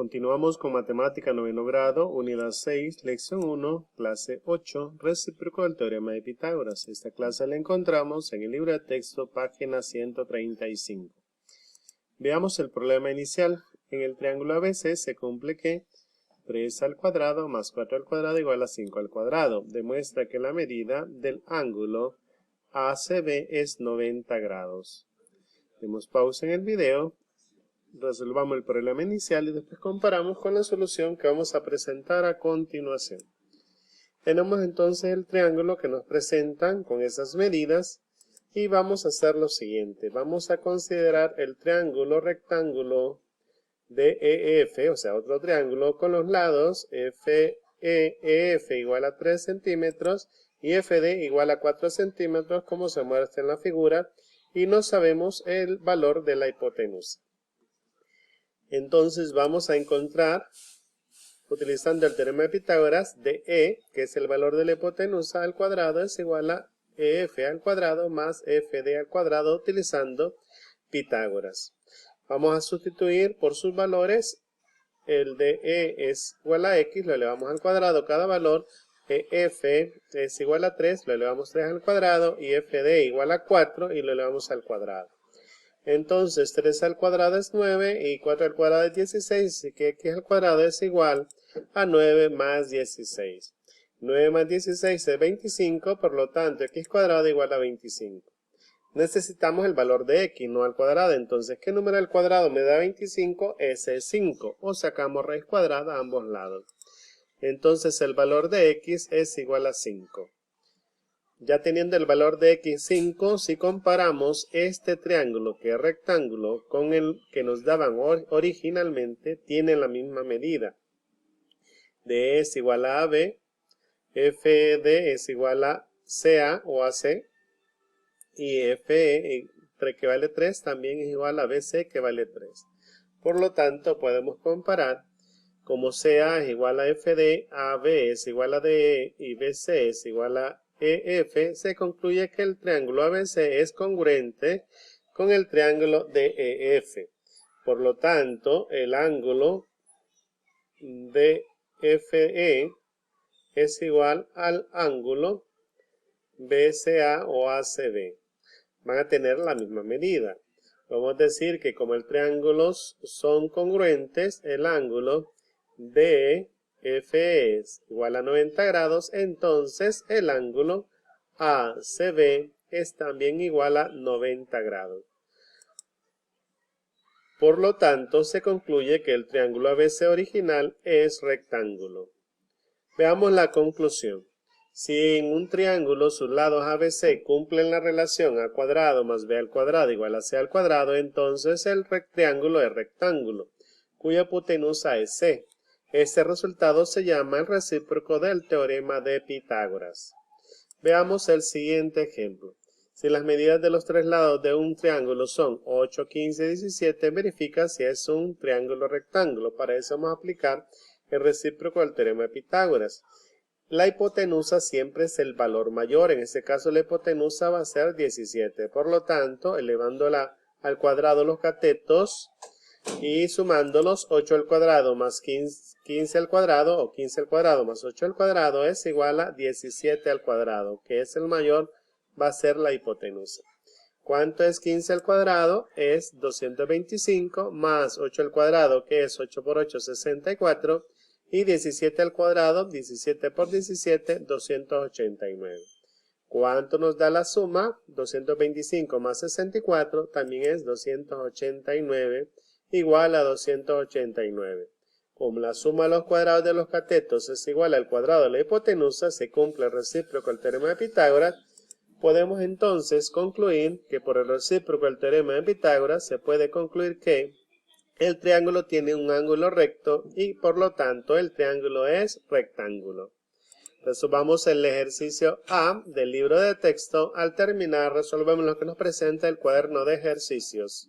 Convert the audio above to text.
Continuamos con Matemática Noveno Grado, Unidad 6, Lección 1, Clase 8, Recíproco del Teorema de Pitágoras. Esta clase la encontramos en el libro de texto, página 135. Veamos el problema inicial. En el triángulo ABC se cumple que 3 al cuadrado más 4 al cuadrado igual a 5 al cuadrado. Demuestra que la medida del ángulo ACB es 90 grados. Demos pausa en el video. Resolvamos el problema inicial y después comparamos con la solución que vamos a presentar a continuación. Tenemos entonces el triángulo que nos presentan con esas medidas y vamos a hacer lo siguiente. Vamos a considerar el triángulo rectángulo DEF, o sea, otro triángulo con los lados FEF igual a 3 centímetros y FD igual a 4 centímetros como se muestra en la figura y no sabemos el valor de la hipotenusa. Entonces vamos a encontrar, utilizando el teorema de Pitágoras, DE, que es el valor de la hipotenusa al cuadrado, es igual a EF al cuadrado más FD al cuadrado, utilizando Pitágoras. Vamos a sustituir por sus valores. El DE es igual a X, lo elevamos al cuadrado cada valor. EF es igual a 3, lo elevamos 3 al cuadrado. Y FD igual a 4 y lo elevamos al cuadrado. Entonces 3 al cuadrado es 9 y 4 al cuadrado es 16, así que x al cuadrado es igual a 9 más 16. 9 más 16 es 25, por lo tanto x cuadrado igual a 25. Necesitamos el valor de x, no al cuadrado, entonces ¿qué número al cuadrado me da 25? Ese es 5, o sacamos raíz cuadrada a ambos lados. Entonces el valor de x es igual a 5. Ya teniendo el valor de x5, si comparamos este triángulo que es rectángulo con el que nos daban originalmente, tiene la misma medida. DE es igual a AB, FD es igual a CA o AC, y FE, que vale 3, también es igual a BC, que vale 3. Por lo tanto, podemos comparar como CA es igual a FD, AB es igual a DE y BC es igual a EF, se concluye que el triángulo ABC es congruente con el triángulo DEF. Por lo tanto, el ángulo DFE es igual al ángulo BCA o ACB. Van a tener la misma medida. Vamos a decir que como el triángulos son congruentes, el ángulo DFE es igual a 90 grados, entonces el ángulo ACB es también igual a 90 grados. Por lo tanto, se concluye que el triángulo ABC original es rectángulo. Veamos la conclusión. Si en un triángulo sus lados ABC cumplen la relación A cuadrado más B al cuadrado igual a C al cuadrado, entonces el triángulo es rectángulo, cuya hipotenusa es C. Este resultado se llama el recíproco del teorema de Pitágoras. Veamos el siguiente ejemplo. Si las medidas de los tres lados de un triángulo son 8, 15 y 17, verifica si es un triángulo rectángulo. Para eso vamos a aplicar el recíproco del teorema de Pitágoras. La hipotenusa siempre es el valor mayor. En este caso la hipotenusa va a ser 17. Por lo tanto, elevándola al cuadrado los catetos y sumándolos, 8 al cuadrado más 15 al cuadrado o 15 al cuadrado más 8 al cuadrado es igual a 17 al cuadrado, que es el mayor, va a ser la hipotenusa. ¿Cuánto es 15 al cuadrado? Es 225 más 8 al cuadrado, que es 8 por 8, 64, y 17 al cuadrado, 17 por 17, 289. ¿Cuánto nos da la suma? 225 más 64 también es 289, igual a 289. Como la suma de los cuadrados de los catetos es igual al cuadrado de la hipotenusa, se cumple el recíproco del teorema de Pitágoras. Podemos entonces concluir que por el recíproco del teorema de Pitágoras se puede concluir que el triángulo tiene un ángulo recto y por lo tanto el triángulo es rectángulo. Resolvamos el ejercicio A del libro de texto. Al terminar resolvemos lo que nos presenta el cuaderno de ejercicios.